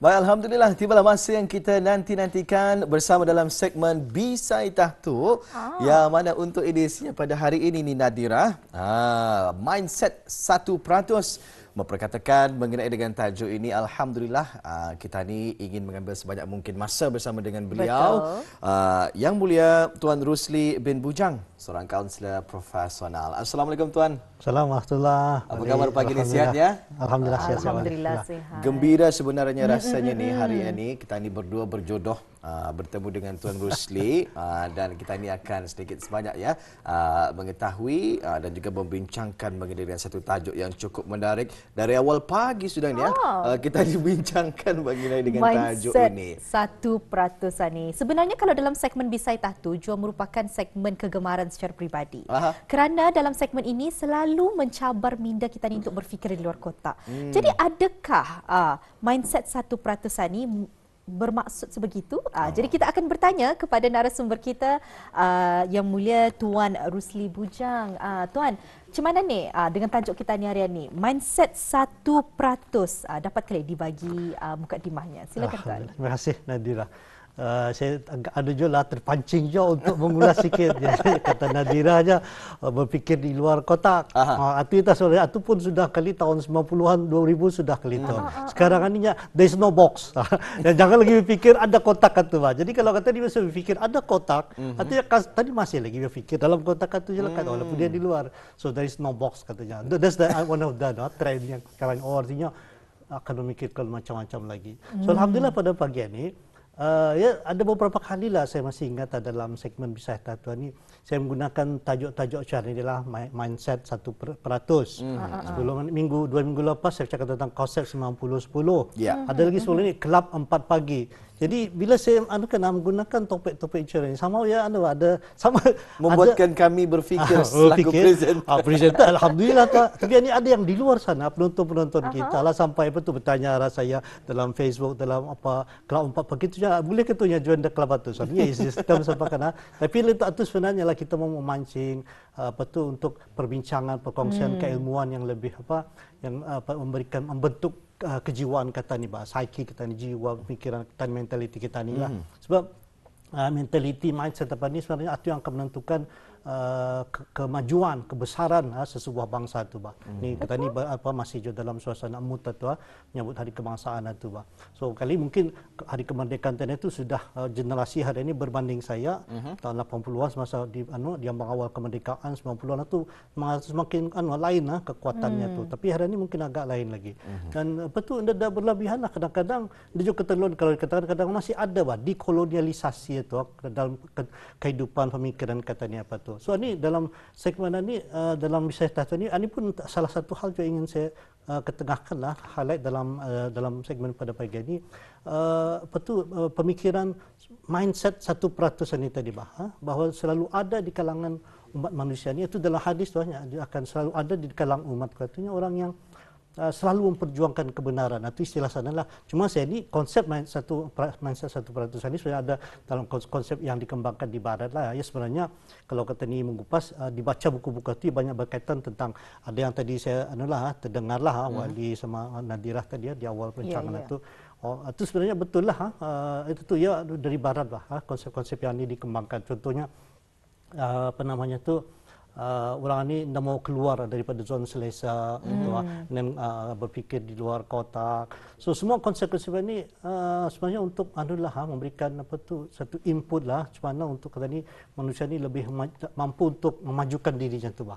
Baik, Alhamdulillah, tibalah masa yang kita nanti-nantikan bersama dalam segmen Bisai Tahtu. Yang mana untuk edisinya pada hari ini ni Nadira, Mindset 1% memperkatakan mengenai dengan tajuk ini. Alhamdulillah, kita ni ingin mengambil sebanyak mungkin masa bersama dengan beliau. Yang Mulia Tuan Rusli bin Bujang, seorang kaunselor profesional. Assalamualaikum Tuan. Assalamualaikum. Apa khabar pagi ni, sihat ya? Alhamdulillah sihat. Alhamdulillah sihat. Gembira sebenarnya rasanya ni hari ini kita ni berdua berjodoh bertemu dengan Tuan Rusli dan kita ni akan sedikit sebanyak ya mengetahui dan juga membincangkan mengenai dengan satu tajuk yang cukup menarik. Dari awal pagi sudah ni kita dibincangkan mengenai dengan tajuk ini. Mindset 1% ni. Sebenarnya kalau dalam segmen Bisai Tahtu juga merupakan segmen kegemaran secara peribadi. Kerana dalam segmen ini selalu mencabar minda kita ni untuk berfikir di luar kotak. Jadi adakah mindset 1% ni bermaksud sebegitu? Jadi kita akan bertanya kepada narasumber kita Yang Mulia Tuan Rusli Bujang. Tuan, macam mana ni dengan tajuk kita ni hari ini? Mindset 1%. Dapat kali dibagi mukadimahnya. Silakan Tuan. Terima kasih Nadira. Saya agak ada juga lah terpancing juga untuk mengulas sikit. Jadi kata Nadira aja berfikir di luar kotak. Aktivitas itu pun sudah kali tahun 90-an 2000 sudah kali tahun. Sekarang ininya there is no box. Dan jangan lagi berfikir ada kotak itu. Jadi kalau kata dia mesti berfikir ada kotak, artinya tadi masih lagi berfikir dalam kotak itu je lah kata walaupun dia di luar. So there is no box katanya. That's the one of the trend yang sekarang artinya akan memikirkan macam-macam lagi. So alhamdulillah pada pagi ini ya ada beberapa kali lah saya masih ingat dalam segmen Bisai Tahtu ini saya menggunakan tajuk-tajuk macam ini adalah mindset 1%. Sebelum dua minggu lepas saya cakap tentang konsep 90-10. Ada lagi sebelum ini kelab 4 pagi. Jadi bila saya menggunakan topik-topik macam ini sama ya ada sama membuatkan kami berfikir selaku presenter. Alhamdulillah tapi ini ada yang di luar sana penonton-penonton kita lah sampai bertanya saya dalam Facebook dalam kelab 4 pagi itu boleh ketuanya join the club itu. Soalnya sistem sampai kana. Tapi itu sebenarnya lah kita mau memancing untuk perbincangan perkongsian keilmuan yang lebih memberikan membentuk kejiwaan kita ni, psyche kita ni, jiwa, pikiran kita ni, mentaliti kita ni lah. Sebab mentaliti, mindset ni sebenarnya itu yang akan menentukan kemajuan, kebesaran sesebuah bangsa tu Ni kita ni masih juga dalam suasana mood tu menyambut hari kebangsaan tu So kali mungkin hari kemerdekaan itu sudah generasi hari ini berbanding saya tahun 80-an semasa di ambang awal kemerdekaan 90-an itu semakin lain kekuatannya tu. Tapi hari ini mungkin agak lain lagi. Dan dah berlebihan lah kadang-kadang dia juga keterlaluan kalau dikatakan kadang masih ada dekolonialisasi itu dalam kehidupan pemikiran katanya tu. So ini dalam segmen ini dalam Bisai Tahtu ini pun salah satu hal yang ingin saya ketengahkan lah highlight dalam segmen pada pagi ini pemikiran mindset 1% ini tadi bahawa selalu ada di kalangan umat manusia ini itu dalam hadis tu akan selalu ada di kalangan umat katanya orang yang selalu memperjuangkan kebenaran. Itu istilah sana lah. Cuma saya ini konsep mindset 1% ini sudah ada dalam konsep yang dikembangkan di Barat lah. Ya sebenarnya kalau kata ni mengupas dibaca buku-buku itu banyak berkaitan tentang ada yang tadi saya terdengar lah Wali sama Nadira tadi di awal perancangan itu. Itu sebenarnya betul lah. Itu tu ya dari Barat lah konsep-konsep yang ini dikembangkan. Contohnya orang ini tidak mau keluar daripada zona selesa dan berfikir di luar kotak. So semua konsep-konsep ini sebenarnya untuk memberikan satu input lah mana untuk kata ni manusia ini lebih mampu untuk memajukan dirinya tu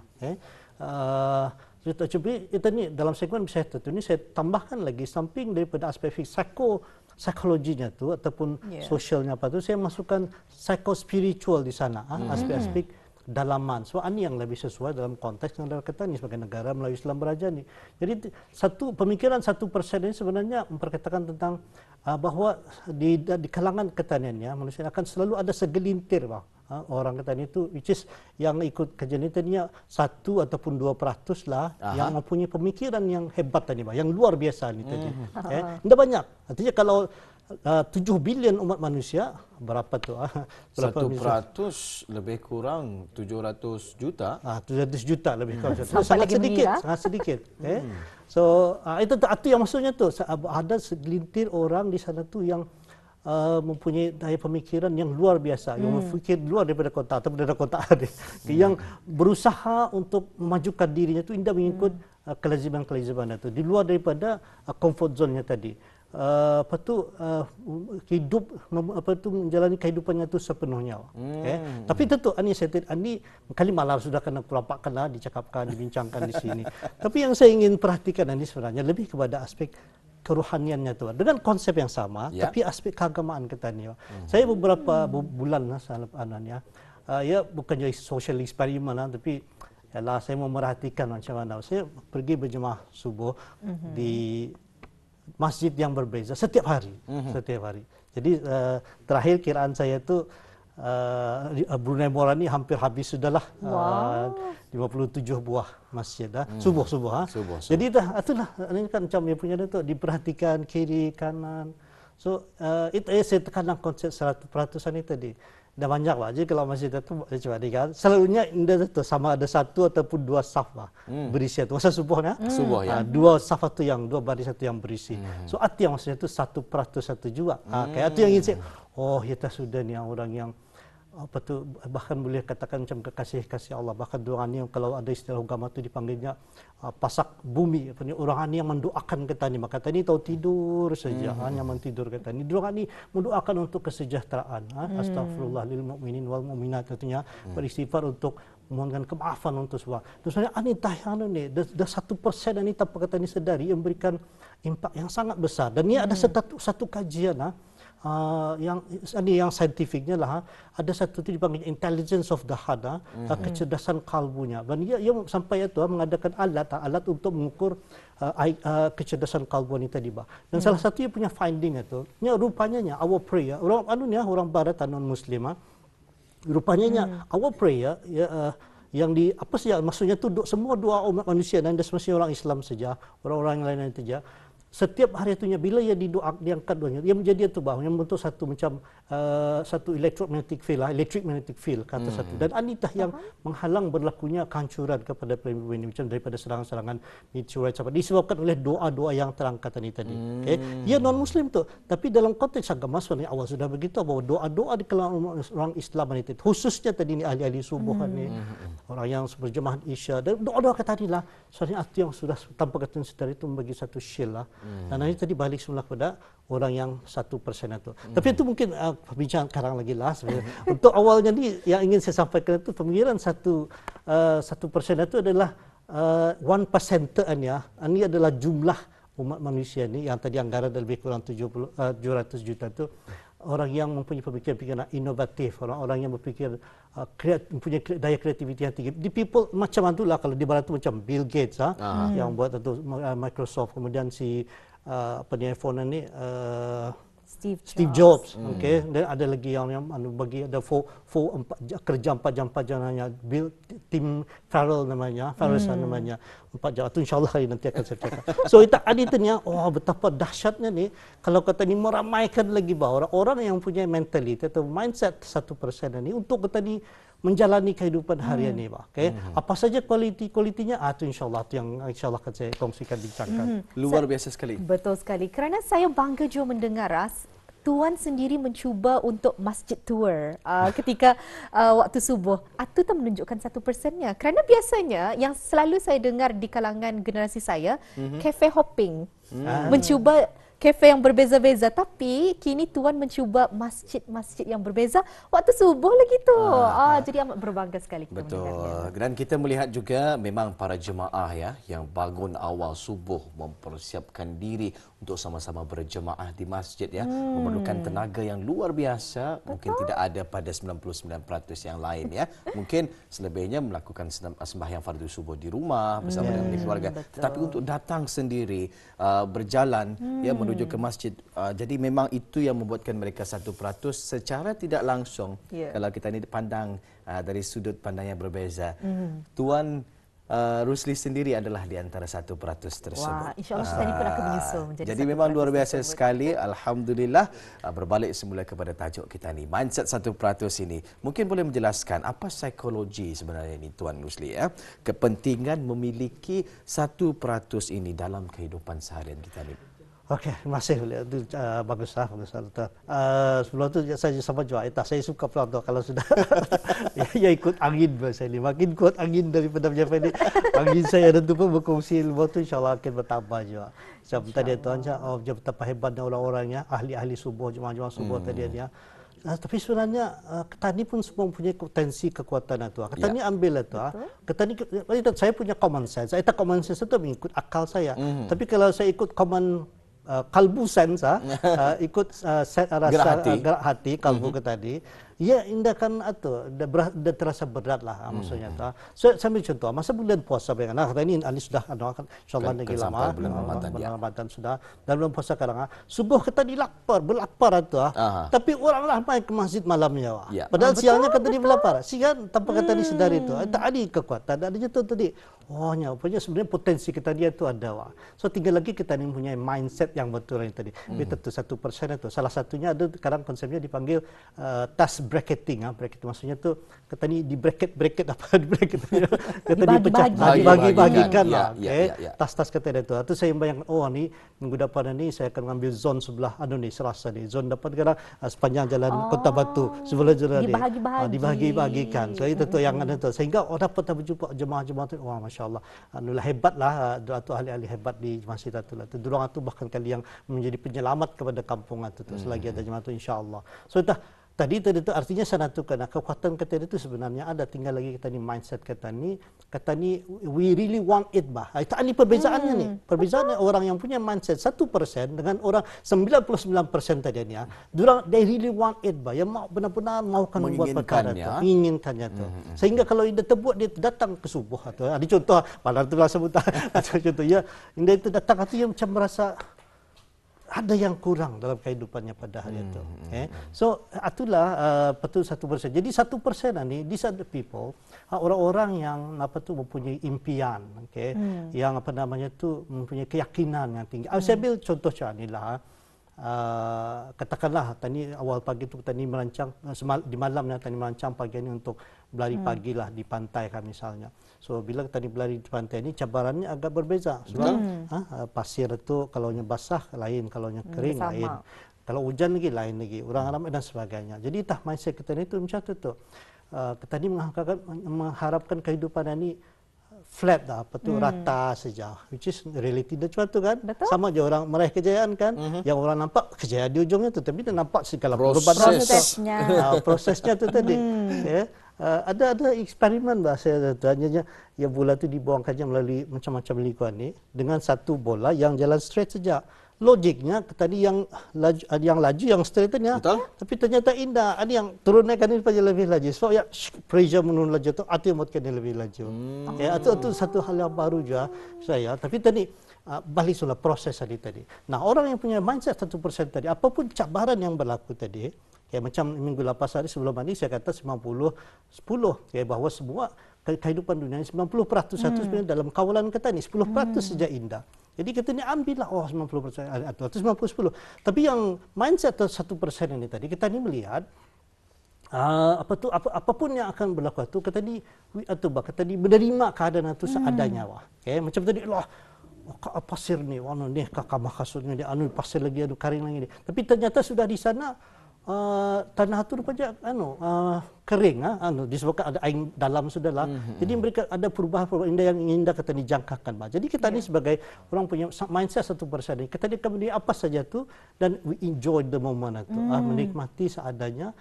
itu ni dalam segmen Bisai Tahtu ini saya tambahkan lagi samping daripada aspek psikologinya tu ataupun sosialnya saya masukkan psikospiritual di sana aspek-aspek dalaman. So ini yang lebih sesuai dalam konteks negara kita ni sebagai negara Melayu Islam Beraja ni. Jadi pemikiran 1% ini sebenarnya memperkatakan tentang bahawa di kalangan ketaniannya manusia akan selalu ada segelintir orang ketani itu which is yang ikut kajian ini tadinya 1 ataupun 2% lah yang mempunyai pemikiran yang hebat tadi yang luar biasa ni tadi. Tidak banyak. Artinya kalau 7 bilion umat manusia, berapa tu? 1% lebih kurang 700 juta. 700 juta lebih kurang. Sangat sedikit, sangat sedikit. So itu yang maksudnya tu ada segelintir orang di sana tu yang mempunyai daya pemikiran yang luar biasa, yang berfikir luar daripada kotak atau daripada kotak yang berusaha untuk memajukan dirinya tu tidak mengikut kelaziman-kelaziman itu, di luar daripada comfort zone-nya tadi. Menjalani kehidupannya itu sepenuhnya. Tapi tentu ini kali malam sudah kena kulampakkanlah, dicakapkan, dibincangkan di sini. Tapi yang saya ingin perhatikan ini sebenarnya lebih kepada aspek keruhaniannya tu, dengan konsep yang sama, tapi aspek keagamaan kita ni. Saya beberapa bulan ya bukan jadi social eksperimen, tapi yalah, saya memerhatikan macam mana. Saya pergi berjemaah subuh di masjid yang berbeza setiap hari. Jadi terakhir kiraan saya itu Brunei Mora ni hampir habis sudahlah. 57 buah masjid subuh. Jadi itulah ini kan macam dia punya tu diperhatikan kiri kanan. So saya tekankan konsep 100% ini tadi. Dah banyak lah. Jadi kalau masjid itu coba dikatakan selalunya itu sama ada 1 ataupun 2 saf berisi itu. Masa subuhnya subuh ya. 2 saf itu yang 2 baris itu yang berisi. So arti yang maksudnya itu 1% juga. Kayak itu yang ingin saya, kita sudah ni orang yang bahkan boleh katakan macam kekasih Allah, bahkan orang ni kalau ada istilah agama tu dipanggilnya pasak bumi, orang ni yang mendoakan kita ni, maka tadi tahu tidur saja, hanya tidur kita ni, orang ni mendoakan untuk kesejahteraan. Astagfirullah lil mukminin wal mukminat, katanya beristighfar untuk memohonkan kemaafan untuk semua. Terus saya ani tahyana ni dah 1% ni tanpa kata ni sedari yang memberikan impak yang sangat besar, dan ni ada satu kajian yang saintifiknya lah, ada satu tu dipanggil intelligence of the heart, kecerdasan kalbunya. Dan ia sampai itu mengadakan alat untuk mengukur kecerdasan kalbu ni tadi bah. Dan salah satu yang punya finding itu, rupanya our prayer, orang barat non muslim, rupanya our prayer yang di apa saja maksudnya tu semua doa umat manusia dan semestinya orang Islam saja, orang-orang yang lain saja. Setiap hari itunya bila ia diangkat doanya, ia menjadi itu bahawa yang bentuk satu macam satu electromagnetic field kata satu, dan anitah yang menghalang berlakunya kehancuran kepada planet bumi macam daripada serangan-serangan meteorit disebabkan oleh doa-doa yang terangkat tadi. Ia non muslim tu, tapi dalam konteks agama sebenarnya awal sudah begitu bahwa doa-doa di kalangan orang Islam itu khususnya tadi ni ahli-ahli subuh ni, orang yang berjemaah Isya, dan doa-doa kata inilah sebenarnya arti yang sudah tanpa kata sedar itu membagi satu shield lah. Dan ini tadi balik semula kepada orang yang 1% itu. Tapi itu mungkin perbincangan sekarang lagi lah sebenarnya. Untuk awalnya ni yang ingin saya sampaikan itu pemikiran 1% itu adalah 1% ya. Ini adalah jumlah umat manusia ni yang tadi anggaran lebih kurang 700 juta itu. Orang yang mempunyai pemikiran inovatif, orang-orang yang berfikir mempunyai daya kreativiti yang tinggi. Di people macam itulah, kalau di barat itu macam Bill Gates yang buat itu Microsoft, kemudian si iPhone ini Steve Jobs. Dan ada lagi yang bagi ada kerja 4 jam hanya Tim Farrell namanya, 4 jam. Itu insyaAllah nanti akan saya cakap. So itu betapa dahsyatnya ni kalau kata ni meramaikan lagi bahawa orang yang punya mentality atau mindset 1% ni untuk kata ni menjalani kehidupan harian ni, apa saja kualitinya, itu insyaAllah yang insyaAllah akan saya kongsikan, bincangkan. Luar biasa sekali. Betul sekali. Kerana saya bangga juga mendengar Tuan sendiri mencuba untuk masjid tour ketika waktu subuh. Itu tak menunjukkan 1%-nya. Kerana biasanya yang selalu saya dengar di kalangan generasi saya, cafe hopping. Mencuba kafe yang berbeza-beza, tapi kini Tuan mencuba masjid-masjid yang berbeza waktu subuh lagi tu. Jadi amat berbangga sekali kita mendengarnya. Dan kita melihat juga memang para jemaah ya yang bangun awal subuh mempersiapkan diri untuk sama-sama berjemaah di masjid ya, memerlukan tenaga yang luar biasa. Mungkin tidak ada pada 99% yang lain ya. Mungkin selebihnya melakukan sembahyang fardu subuh di rumah bersama dengan keluarga. Tetapi untuk datang sendiri berjalan ya menuju ke masjid. Jadi memang itu yang membuatkan mereka 1% secara tidak langsung. Kalau kita ini pandang dari sudut pandang yang berbeza. Tuan Rusli sendiri adalah di antara 1% tersebut. Wah, insya-Allah Ustaz pun akan menyusul menjadi. Jadi memang luar biasa sekali. Alhamdulillah. Berbalik semula kepada tajuk kita ni, mindset 1% ini. Mungkin boleh menjelaskan apa psikologi sebenarnya ini Tuan Rusli ya. Kepentingan memiliki 1% ini dalam kehidupan seharian kita ni. Okey, terima kasih. Itu bagus lah. Sebelum tu saya sama juga. Saya suka pula tu kalau sudah ya ikut angin bahasa ini. Makin kuat angin daripada Jaffa ini. Angin saya dan tu pun berkongsi ilmu tu insyaAllah akan bertambah juga. Sebab tadi tuan cakap betapa hebatnya orang-orangnya, ahli-ahli subuh, jemaah-jemaah subuh tadi dia. Tapi sebenarnya Ketani pun semua mempunyai potensi kekuatan itu. Ketani ambil itu. Ketani, saya punya common sense. Saya tak common sense itu mengikut akal saya. Tapi kalau saya ikut common kalbu sense, ikut gerak hati kalbu ke tadi, ya indahkan itu, dah terasa berat lah maksudnya tu. So, saya ambil contoh, masa bulan puasa dengan kata ini sudah insyaAllah lagi lama, bulan Ramadan sudah, dan bulan puasa kadang subuh kita berlapar itu, tapi orang ramai ke masjid malamnya. Padahal siangnya kata dia berlapar, siang tanpa kata dia sedar itu, tak ada kekuatan, ada jatuh tadi. Oh, punya sebenarnya potensi kita dia itu ada. So tinggal lagi kita ni punya mindset yang betul yang tadi. Tentu 1% itu. Salah satunya ada sekarang konsepnya dipanggil task bracketing. Bracketing maksudnya tu kata ni di bracket apa di bracket kata dibagi-bagikan lah. Tas-tas kata dia tu. Tu saya bayang ni minggu depan ni saya akan ambil zon sebelah Selasa ni. Zon dapat kadang sepanjang jalan Kota Batu sebelah jalan ni. Dibagi-bagikan. So itu tu yang ada tu. Sehingga dapat berjumpa jemaah-jemaah tu. Wah, masya-Allah. Hebatlah tu ahli-ahli hebat di masjid itu lah. Durang itu bahkan kali yang menjadi penyelamat kepada kampung itu selagi ada jemaah itu insya-Allah. So tadi itu artinya sanatukan kekuatan kita itu sebenarnya ada, tinggal lagi kita ni mindset kita ni we really want it bah. Itu ini perbezaannya ni. Perbezaannya orang yang punya mindset 1% dengan orang 99% tadi ni. Durang they really want it bah. Yang mau benar-benar maukan membuat perkara itu, menginginkannya tu. Sehingga kalau dia terbuat dia datang ke subuh atau ada contoh pada tu lah sebutan contoh ya, dia itu datang atau dia macam merasa ada yang kurang dalam kehidupannya pada hari itu. So itulah betul 1%. Jadi 1% ni these are the people, orang-orang yang mempunyai impian, yang mempunyai keyakinan yang tinggi. Saya ambil contoh macam inilah. Katakanlah tadi awal pagi tu tadi merancang di malamnya tadi merancang pagi ini untuk berlari pagi lah di pantai kan misalnya. So bila tadi berlari di pantai ini cabarannya agak berbeza. Sebab pasir itu kalau basah lain, kalau kering lain. Kalau hujan lagi lain lagi. Orang ramai dan sebagainya. Jadi mindset kita ni tu macam tu. Kita ni mengharapkan kehidupan ini flat dah, rata saja, which is reality dia cuma tu kan. Betul? Sama je orang meraih kejayaan kan, yang orang nampak kejayaan di ujungnya tu, tapi dia nampak segala prosesnya tu tadi. Ada eksperimen bahasa tanya ya bola tu dibuangkannya melalui macam-macam likuan ni dengan satu bola yang jalan straight saja. Logiknya tadi yang laju yang straight ni, tapi ternyata indah. Ada yang turun naikkan ini pada lebih laju. Sebab ya pressure menurun laju tu, atau membuatkan dia lebih laju. Itu satu hal yang baru juga saya. Tapi tadi balik soal proses tadi. Nah, orang yang punya mindset 1% tadi, apapun cabaran yang berlaku tadi, macam minggu lepas hari sebelum ini saya kata 90-10, bahawa semua kehidupan dunia 90% satu sebenarnya dalam kawalan kita ni 10% saja indah. Jadi kita ni ambillah 90% atau 90-10. Tapi yang mindset 1% ini tadi kita ni melihat apapun yang akan berlaku tu kita ni menerima keadaan itu seadanya macam tadi pasir ni kakak kasutnya dia pasir lagi kering lagi ni. Tapi ternyata sudah di sana tanah itu rupanya kering disebabkan ada air dalam sudahlah. Jadi mereka ada perubahan-perubahan indah yang indah kita dijangkakan. Jadi kita ni sebagai orang punya mindset 1% ni kita akan menjadi apa saja tu dan we enjoy the moment itu, menikmati seadanya.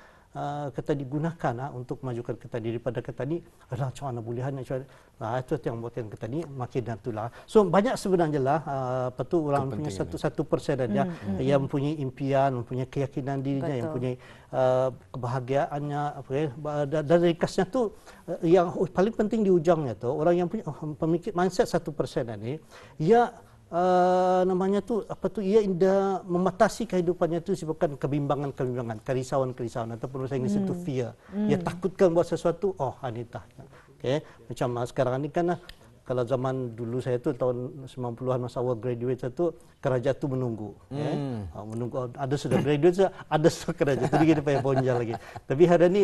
Kita digunakan untuk memajukan kita daripada kita ni macam mana bolehan itu yang buatkan kita ni makin itulah. So banyak sebenarnya lah orang punya 1% saja yang mempunyai impian, mempunyai keyakinan dirinya, yang mempunyai kebahagiaannya dan ringkasnya tu yang paling penting di ujungnya tu orang yang punya pemikir mindset 1% ni namanya tu ia indah mematasi kehidupannya tu disebabkan kebimbangan, kerisauan ataupun bahasa Inggeris itu fear. Ia takutkan buat sesuatu, anitah. Macam sekarang ni kan kalau zaman dulu saya tu tahun 90-an masa awal graduate itu kerajaan tu menunggu. Menunggu ada sudah graduate, ada sudah kerajaan. Jadi kita payah bonjal lagi. Tapi hari ini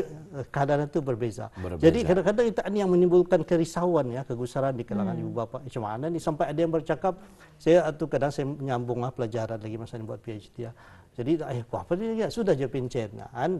keadaan itu berbeza. Jadi kadang-kadang itu yang menimbulkan kerisauan ya, kegusaran di kalangan ibu bapa. Macam mana ni sampai ada yang bercakap, saya tu kadang saya menyambung pelajaran lagi masa ni buat PhD ya. Jadi apa ni ya sudah je pencen kan.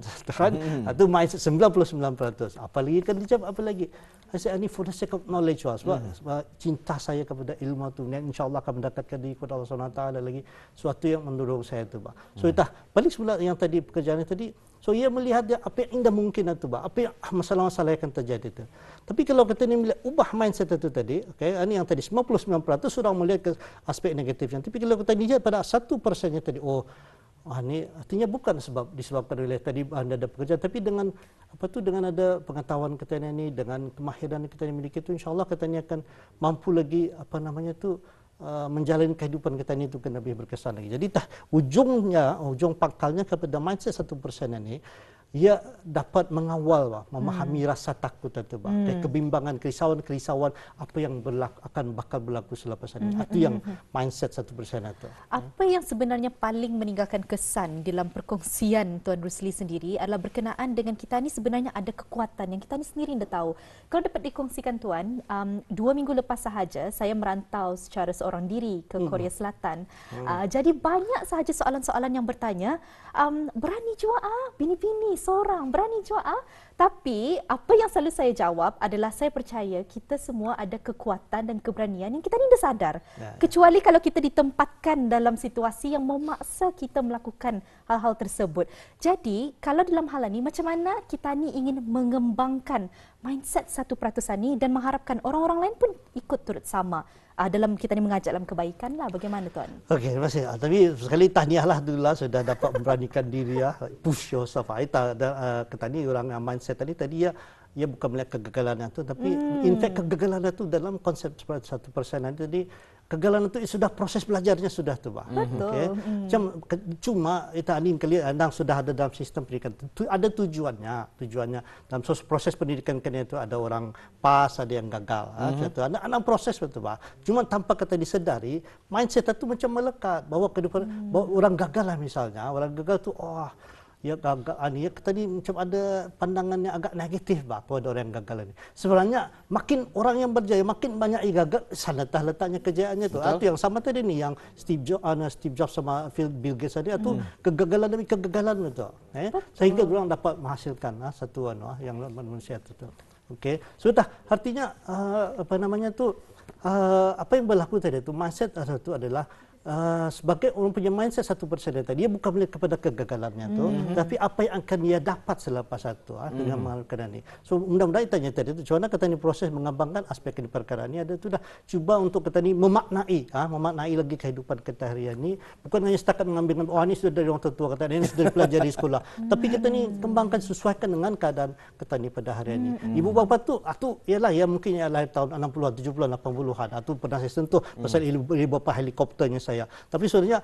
Atau main 99%. Apa lagi kan dijawab apa lagi? Saya ni for the sake of knowledge sebab cinta saya kepada ilmu tu ni insya-Allah akan mendekatkan diri kepada Allah Subhanahu taala lagi, suatu yang mendorong saya tu, Pak. So balik semula yang tadi pekerjaan tadi. So ia melihat dia apa yang indah mungkin itu, Pak. Apa yang masalah-masalah yang akan terjadi itu. Tapi kalau kita ni melihat ubah mindset itu tadi, okey, ini yang tadi 99% sudah melihat ke aspek negatifnya. Tapi kalau kita lihat pada 1%-nya tadi, ini artinya bukan disebabkan oleh tadi Anda ada pekerjaan, tapi dengan dengan ada pengetahuan kita ini, dengan kemahiran kita yang miliki itu, insya-Allah kita ini akan mampu lagi menjalani kehidupan kita ini itu kena lebih berkesan lagi. Jadi ujung pangkalnya kepada mindset 1% ini, ia dapat mengawal, memahami rasa takut itu, kebimbangan, kerisauan apa yang bakal berlaku selepas ini. Itu yang mindset 1% itu. Apa yang sebenarnya paling meninggalkan kesan dalam perkongsian Tuan Rusli sendiri adalah berkenaan dengan kita ni sebenarnya ada kekuatan yang kita ni sendiri dah tahu. Kalau dapat dikongsikan Tuan, 2 minggu lepas sahaja saya merantau secara seorang diri ke Korea Selatan. Jadi banyak sahaja soalan-soalan yang bertanya, berani jua bini-bini seorang berani jua tapi apa yang selalu saya jawab adalah saya percaya kita semua ada kekuatan dan keberanian yang kita ni dah sadar. Kecuali kalau kita ditempatkan dalam situasi yang memaksa kita melakukan hal-hal tersebut. Jadi kalau dalam hal ini macam mana kita ni ingin mengembangkan mindset 1% ni dan mengharapkan orang-orang lain pun ikut turut sama dalam kita ni mengajak dalam kebaikan lah. Bagaimana Tuan? Okey, terima kasih. Tapi sekali tahniahlah dulu lah sudah dapat memberanikan diri push yourself. Tadi orang mindset tadi ia bukan melihat kegagalan itu, tapi in fact kegagalan itu dalam konsep 1% tadi, kegagalan itu sudah proses belajarnya sudah tu, Pak. Betul. Okay. Cuma anda sudah ada dalam sistem pendidikan, ada tujuannya dalam proses pendidikan itu ada orang pas, ada yang gagal. Ada proses betul, Pak. Cuma tanpa kita disedari, mindset itu macam melekat bahawa kehidupan orang gagal lah misalnya, orang gagal tu tadi macam ada pandangan yang agak negatif kepada orang yang gagal ini. Sebenarnya makin orang yang berjaya, makin banyak yang gagal, sana letaknya kejayaannya tu. Itu yang sama tadi ni yang Steve Jobs sama Bill Gates tadi itu kegagalan demi kegagalan betul. Sehingga orang dapat menghasilkan satu yang manusia itu. Okey. Sudah artinya apa yang berlaku tadi itu mindset itu adalah sebagai orang punya mindset 1% tadi, dia bukan melihat kepada kegagalannya tu, tapi apa yang akan dia dapat selepas itu dengan mengalami ini. So mudah-mudahan tanya tadi itu, macam mana kita ni proses mengembangkan aspek di perkara ini ada tu dah cuba untuk kita ni memaknai lagi kehidupan kita hari ini, bukan hanya setakat mengambil ini sudah dari orang tua kita, ini sudah dipelajari sekolah, tapi kita ni kembangkan sesuaikan dengan keadaan kita ni pada hari ini. Ibu bapa tu ialah yang mungkin lahir tahun 60-an, 70-an, 80-an, itu pernah saya sentuh pasal ibu bapa helikopternya saya. Tapi sebenarnya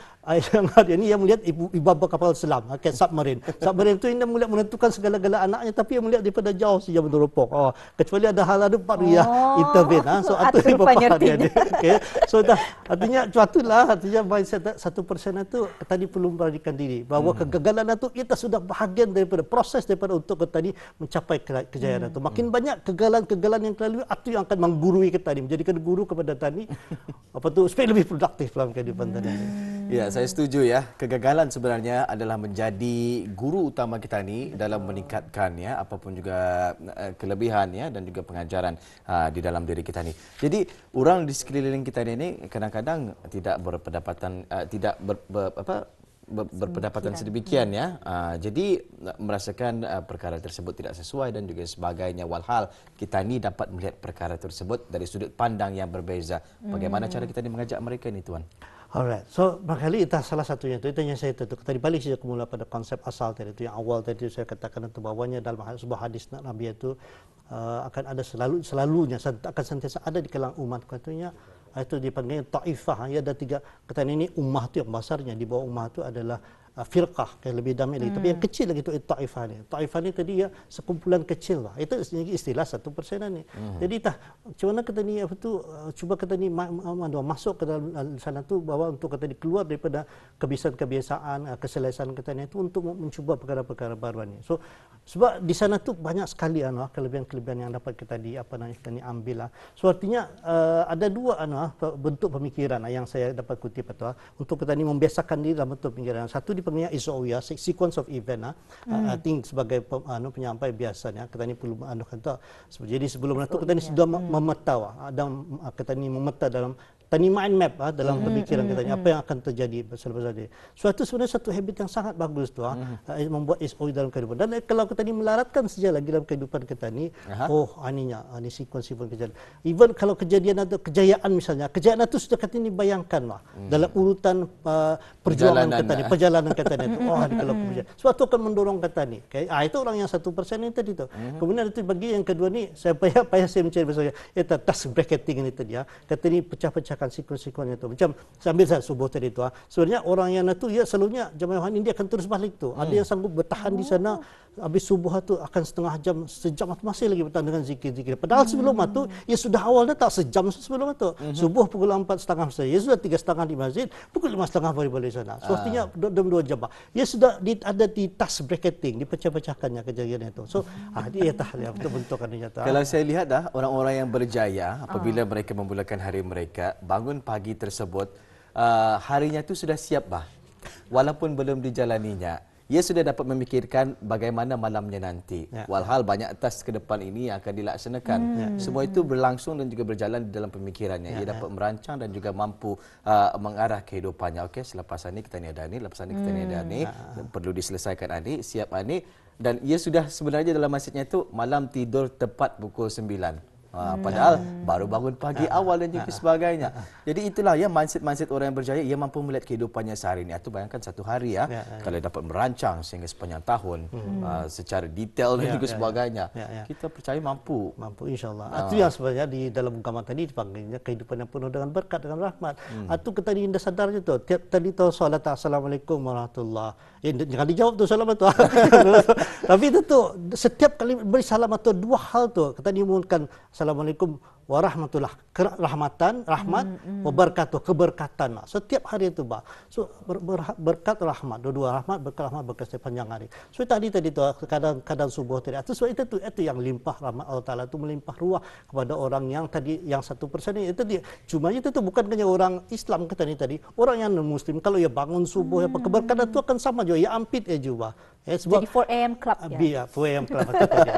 yang hari ini yang melihat ibu bapa kapal selam, submarine. Submarine itu yang melihat menentukan segala-gala anaknya, tapi yang melihat daripada jauh saja meneropong. Kecuali ada hal baru ya intervene. So itu bapa dia. Okay. So artinya cuatulah, artinya mindset 1% itu tadi perlu memberanikan diri bahawa kegagalan itu kita sudah bahagian daripada proses daripada untuk kita ni mencapai kejayaan itu. Makin banyak kegagalan yang terlalu itu yang akan menggurui kita ni, menjadikan guru kepada tani supaya lebih produktif dalam kehidupan. Ya, saya setuju ya. Kegagalan sebenarnya adalah menjadi guru utama kita ni dalam meningkatkan apapun juga kelebihan dan juga pengajaran di dalam diri kita ni. Jadi orang di sekeliling kita ni kadang-kadang tidak berpendapatan berpendapatan sedemikian ya. Jadi merasakan perkara tersebut tidak sesuai dan juga sebagainya. Walhal kita ni dapat melihat perkara tersebut dari sudut pandang yang berbeza. Bagaimana cara kita ni mengajak mereka ni, Tuan? Alright, so barangkali itu salah satunya itu yang saya tentu tadi balik saja mula pada konsep asal tadi itu yang awal tadi saya katakan itu bahawanya dalam sebuah hadis Nabi itu akan ada selalunya akan sentiasa ada di kalangan umat katanya itu dipanggil taifah. Ada 3 kata ini ummah itu yang besarnya, di bawah ummah itu adalah firqah, lebih damai lagi. Tapi yang kecil lagi itu ta'ifah ni. Ta'ifah ni tadi ya sekumpulan kecil lah. Itu istilah 1% ni. Jadi macam mana kata ni cuba kata ni masuk ke dalam sana tu bahawa untuk kata ni keluar daripada kebiasaan-kebiasaan, keselesan kata ni itu untuk mencuba perkara-perkara baru ni. So sebab di sana tu banyak sekali kelebihan-kelebihan yang dapat kita ambil lah. So artinya ada dua bentuk pemikiran yang saya dapat kutip untuk kita ni membiasakan diri dalam bentuk pemikiran. Satu dipanggil isawiyah, sequence of event. I think sebagai penyampai biasanya kita ni perlu kata. Jadi sebelum itu kita ni sudah memeta dan kita ni memeta dalam mind map dalam pemikiran kita ni apa yang akan terjadi selepas ini. Suatu sebenarnya satu habit yang sangat bagus tu membuat SOE dalam kehidupan. Dan kalau kita ni melaratkan saja lagi dalam kehidupan kita ni, ini sequence kejadian. Even kalau kejadian atau kejayaan misalnya, kejayaan itu sudah kita ni bayangkan dalam urutan perjuangan kita ni, perjalanan kita ni. Kalau suatu akan mendorong kita ni. Itu orang yang 1% ini tadi tu. Kemudian itu bagi yang kedua ni, saya saya mencari bahasa itu task bracketing ini tadi kata ni pecah-pecahkan sikon-sikonnya tu. Macam sambil saya subuh tadi tu sebenarnya orang yang itu ya selalunya jemaah ini dia akan terus balik tu. Ada yang sanggup bertahan di sana habis subuh tu akan setengah jam, sejam atau masih lagi bertahan dengan zikir-zikir. Padahal sebelum itu ya sudah awalnya tak sejam sebelum itu. Subuh pukul 4:30 saja. Ya sudah 3:30 di masjid, pukul 5:30 baru balik sana. So artinya dalam 2 jam. Ya sudah ada di task bracketing, dipecah-pecahkannya kejadian itu. So dia bentuk-bentukan nyata. Kalau saya lihat orang-orang yang berjaya apabila mereka memulakan hari mereka, bangun pagi tersebut harinya tu sudah siap walaupun belum dijalaninya. Ia sudah dapat memikirkan bagaimana malamnya nanti. Walhal banyak task ke depan ini yang akan dilaksanakan. Semua itu berlangsung dan juga berjalan di dalam pemikirannya. Ia dapat merancang dan juga mampu mengarah kehidupannya. Okey, selepas ini kita ni ada ni, lepas ini kita ni ada ni, perlu diselesaikan ni, siap ni. Dan ia sudah sebenarnya dalam mindsetnya itu malam tidur tepat pukul 9. Padahal baru bangun pagi awal dan juga sebagainya. Jadi itulah ya mindset orang yang berjaya. Ia mampu melihat kehidupannya sehari ini. Itu bayangkan satu hari kalau dapat merancang sehingga sepanjang tahun secara detail dan juga sebagainya. Kita percaya mampu insyaAllah. Itu yang sebenarnya di dalam agama tadi dipanggilnya kehidupan yang penuh dengan berkat, dengan rahmat. Itu kita ni indah sadarnya tu. Tiap tadi tu solat Assalamualaikum warahmatullahi. Jangan dijawab tu salam tu. Tapi itu tu setiap kali beri salam atau dua hal tu kita diumumkan Assalamualaikum warahmatullahi rahmatan, rahmat, wabarakatuh, keberkatan. Setiap hari itu, So berkat rahmat, dua rahmat, berkat rahmat, berkat sepanjang hari. So tadi tu kadang subuh tadi. So itu yang limpah rahmat Allah Taala itu melimpah ruah kepada orang yang tadi yang 1% ini. Itu dia. Cuma itu tu bukan hanya orang Islam kata ni tadi, orang yang non muslim kalau ia bangun subuh apa keberkatan itu akan sama juga, ya ampit juga. Sebab jadi 4am club ya. 4am club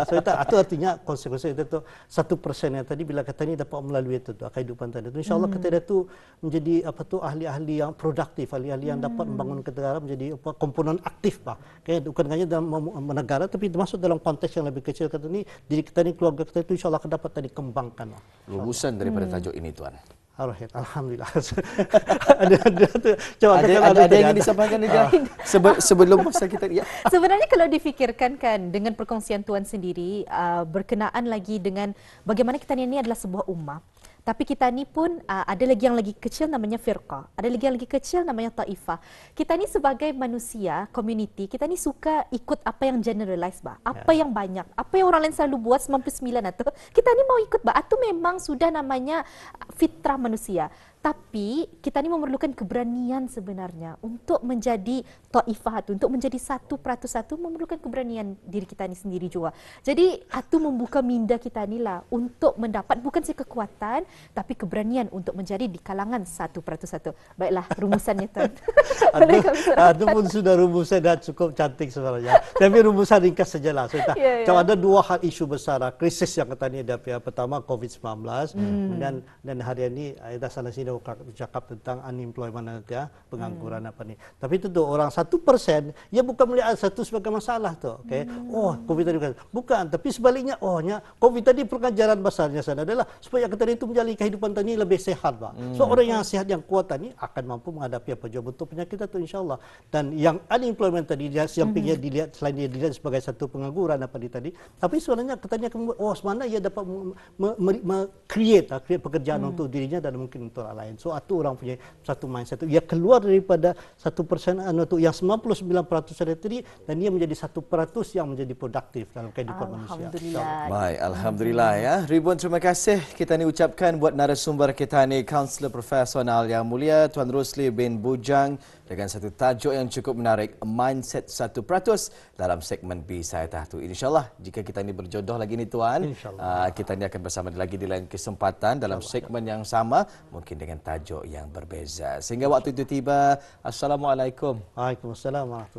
So itu artinya konsekuensi itu 1% yang tadi bila kata ni dapat melalui itu kehidupan tadi itu insyaallah kita itu menjadi ahli-ahli yang produktif, ahli-ahli yang dapat membangun negara menjadi komponen aktif bukan hanya dalam negara tapi masuk dalam konteks yang lebih kecil kata ni diri kita ni, keluarga kita itu insyaallah akan dapat tadi kembangkan. Lulusan daripada tajuk ini tuan. Alhamdulillah. Ada yang ingin disampaikan juga sebelum masa kita Sebenarnya kalau difikirkan kan dengan perkongsian tuan sendiri berkenaan lagi dengan bagaimana kita ni adalah sebuah ummah. Tapi kita ni pun ada lagi yang lagi kecil namanya firqah. Ada lagi yang lagi kecil namanya taifah. Kita ni sebagai manusia, community, kita ni suka ikut apa yang generalize apa yang banyak. Apa yang orang lain selalu buat 99 atau kita ni mau ikut Itu memang sudah namanya fitrah manusia. Tapi kita ni memerlukan keberanian sebenarnya untuk menjadi taifah untuk menjadi 1% memerlukan keberanian diri kita ni sendiri juga. Jadi itu membuka minda kita ni lah untuk mendapat bukan saja kekuatan tapi keberanian untuk menjadi di kalangan 1%. Baiklah rumusannya tuan. Itu pun sudah rumusan dah cukup cantik sebenarnya. Tapi rumusan ringkas sajalah. Macam ada dua hal isu besar krisis yang kita ni ada. Pertama COVID-19 dan hari ini ada sana sini bercakap tentang unemployment pengangguran apa ni. Tapi itu orang 1% ia bukan melihat satu sebagai masalah tu. COVID tadi bukan, tapi sebaliknya COVID tadi pengajaran besarnya sana adalah supaya kita itu menjalani kehidupan tadi lebih sehat So orang yang sehat yang kuat tadi akan mampu menghadapi apa jua bentuk penyakit itu insyaallah. Dan yang unemployment tadi dia sampingnya dilihat selain dia dilihat sebagai satu pengangguran apa tadi, tapi sebenarnya katanya semana ia dapat create pekerjaan untuk dirinya dan mungkin untuk orang lain. lain. So itu orang punya satu mindset. Ia keluar daripada 1% itu yang 99% tadi dan dia menjadi 1% yang menjadi produktif dalam kehidupan manusia. Baik, alhamdulillah ya. Ribuan terima kasih kita ni ucapkan buat narasumber kita ni kaunselor profesional yang mulia Tuan Rosli bin Bujang dengan satu tajuk yang cukup menarik, Mindset 1% dalam segmen B Saya Tahu. InsyaAllah jika kita ni berjodoh lagi ni Tuan, kita ni akan bersama lagi di lain kesempatan dalam segmen yang sama, mungkin dengan tajuk yang berbeza. Sehingga waktu itu tiba, Assalamualaikum. Waalaikumsalam warahmatullahi